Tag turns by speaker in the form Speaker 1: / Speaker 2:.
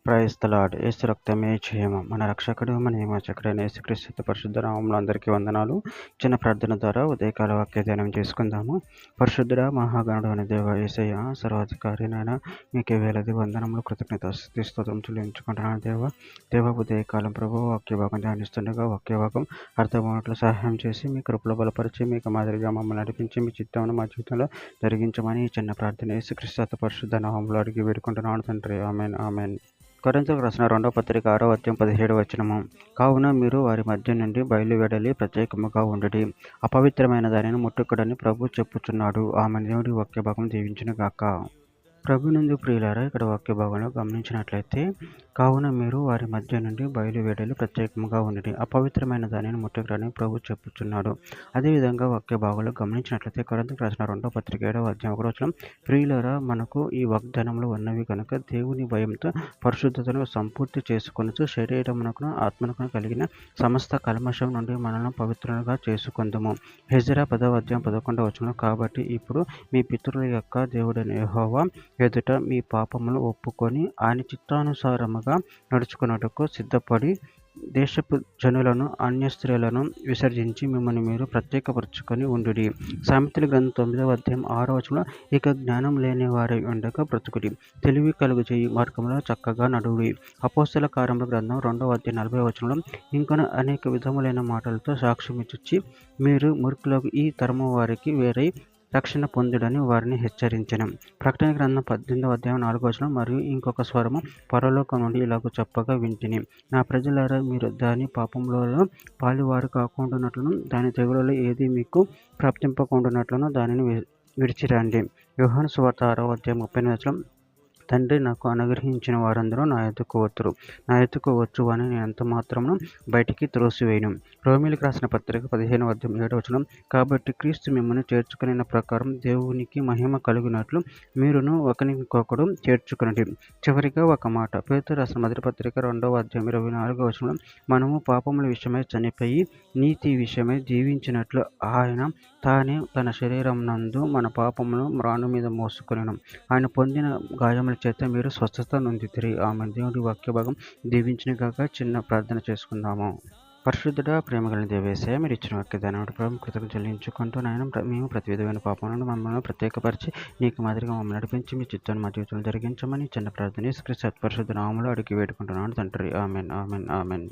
Speaker 1: Praise the lord. యేసు రక్తమే జయము. మన రక్షకుడు, మన విమోచకుడైన యేసుక్రీస్తు పరిశుద్ధ నామములో అందరికీ వందనాలు. చిన్న ప్రార్థన ద్వారా ఉదయకాల వాక్య ధ్యానం చేసుకుందాము. పరిశుద్ధుడ, మహాగణుడు అయిన దేవ యేసయ్య, సర్వాధికారినైనా మీకే వేలది వందనములు, కృతజ్ఞత స్తోత్రం చెల్లించుకుంటున్నాను. దేవ ఉదయకాలం ప్రభు వాక్యభాగం ధ్యానిస్తుండగా వాక్యభాగం అర్థమవునట్లు సహాయం చేసి మీ కృపలో బలపరిచి మీకు మాదిరిగా మమ్మల్ని నడిపించి మీ చిత్తమును మా జీవితంలో జరిగించమని ఈ చిన్న ప్రార్థన యేసుక్రీస్తు పరిశుద్ధ నామములో అడిగి వేడుకుంటున్నాను తండ్రి. Amen, amen. కొరింథీయులకు రాసిన 2వ పత్రిక 6వ అధ్యాయం 17వ వచనము. కావున మీరు వారి మధ్య నుండి బయలువెడలి ప్రత్యేకముగా ఉండుడి, అపవిత్రమైన దానిని ముట్టుకుడని ప్రభు చెప్పుచున్నాడు. ఆమె దేవుడి వాక్య భాగం దీవించును గాక. ప్రభునందు ప్రియులారా, ఇక్కడ వాక్య భాగంలో గమనించినట్లయితే, కావున మీరు వారి మధ్య నుండి బయలువెడలి ప్రత్యేకముగా ఉండి అపవిత్రమైన దానిని ముట్టకుడని ప్రభు చెప్పుచున్నాడు. అదేవిధంగా వాక్య భాగంలో గమనించినట్లయితే కొరింథీయులకు రాసిన 2వ పత్రిక 7వ అధ్యాయం 1వ వచనం, ప్రియులారా, మనకు ఈ వాగ్దానములు ఉన్నవి కనుక దేవుని భయంతో పరిశుద్ధతను సంపూర్తి చేసుకొనుచు శరీరమునకును ఆత్మనకును కలిగిన సమస్త కల్మషం నుండి మనల్ని పవిత్రులుగా చేసుకొందుము. హెజ్రా 10వ అధ్యాయం 11వ వచనం, కాబట్టి ఇప్పుడు మీ పితరుల యొక్క దేవుడైన యెహోవా ఎదుట మీ పాపములు ఒప్పుకొని ఆయన చిత్తానుసారముగా నడుచుకున్నట్టుకు సిద్ధపడి దేశపు జనులను అన్య స్త్రీలను విసర్జించి మిమ్మల్ని మీరు ప్రత్యేకపరుచుకొని ఉండుడి. సామెతల గ్రంథం 9వ అధ్యాయం 6వ వచనంలో, ఇక జ్ఞానం లేని వారై ఉండగా బ్రతుకుడి, తెలివి కలుగుచేయి మార్గంలో చక్కగా నడువుడి. అపోస్తల కార్యముల గ్రంథం 2వ అధ్యాయం 40వ వచనంలో, ఇంకను అనేక విధములైన మాటలతో సాక్ష్యమిచ్చి మీరు మూర్ఖులకు ఈ తరము వారికి వేరై రక్షణ పొందుడని వారిని హెచ్చరించెను. ప్రకటన గ్రంథం 18వ అధ్యాయం 4వ వచనం, మరియు ఇంకొక స్వరము పరలోకం నుండి ఇలాగ చెప్పగా వింటిని, నా ప్రజలారా, మీరు దాని పాపములలో పాలువారు కాకుండానట్లును దాని తెగులలో ఏది మీకు ప్రాప్తింపకుండానట్లును దానిని విడిచిరండి. యోహాను సువార్త 6వ అధ్యాయం 38వ వచనం, తండ్రి నాకు అనుగ్రహించిన వారందరూ నా యొద్దకు వత్తురు, నా యొద్దకు వచ్చు అని నేను ఎంత మాత్రమును బయటికి త్రోసివేయను. రోమీయులకు రాసిన పత్రిక 15వ అధ్యాయం 7వ వచనం, కాబట్టి క్రీస్తు మిమ్మల్ని చేర్చుకున్న ప్రకారం దేవునికి మహిమ కలుగునట్లు మీరును ఒకరికొకడు చేర్చుకునండి. చివరిగా ఒక మాట, పేతురు రాసిన మొదటి పత్రిక 2వ అధ్యాయం 24వ వచనం, మనము పాపముల విషయమై చనిపోయి నీతి విషయమై జీవించినట్లు ఆయన తానే తన శరీరం నందు మన పాపములను మ్రాను మీద మోసుకొనెను, ఆయన పొందిన గాయముల చేత మీరు స్వస్థత నొందితిరి. ఆమె దేవుడి వాక్య భాగం దీవించిన గాక. చిన్న ప్రార్థన చేసుకుందాము. పరిశుద్ధుడా, ప్రేమగల దేవేశయ, మీరు ఇచ్చిన వాక్య దాని ప్రభు కృతజ్ఞతలు చెల్లించుకుంటూ నాయన మేము ప్రతి విధమైన పాపం నుండి మమ్మల్ని ప్రత్యేకపరిచి నీకు మాదిరిగా మమ్మల్ని నడిపించి మీ చిత్తాన్ని మా జీవితంలో జరిగించమని చిన్న ప్రార్థన యేసుక్రీస్తు పరిశుద్ధ నామములో అడిగి వేడుకుంటున్నాను తండ్రి. Amen, amen, amen.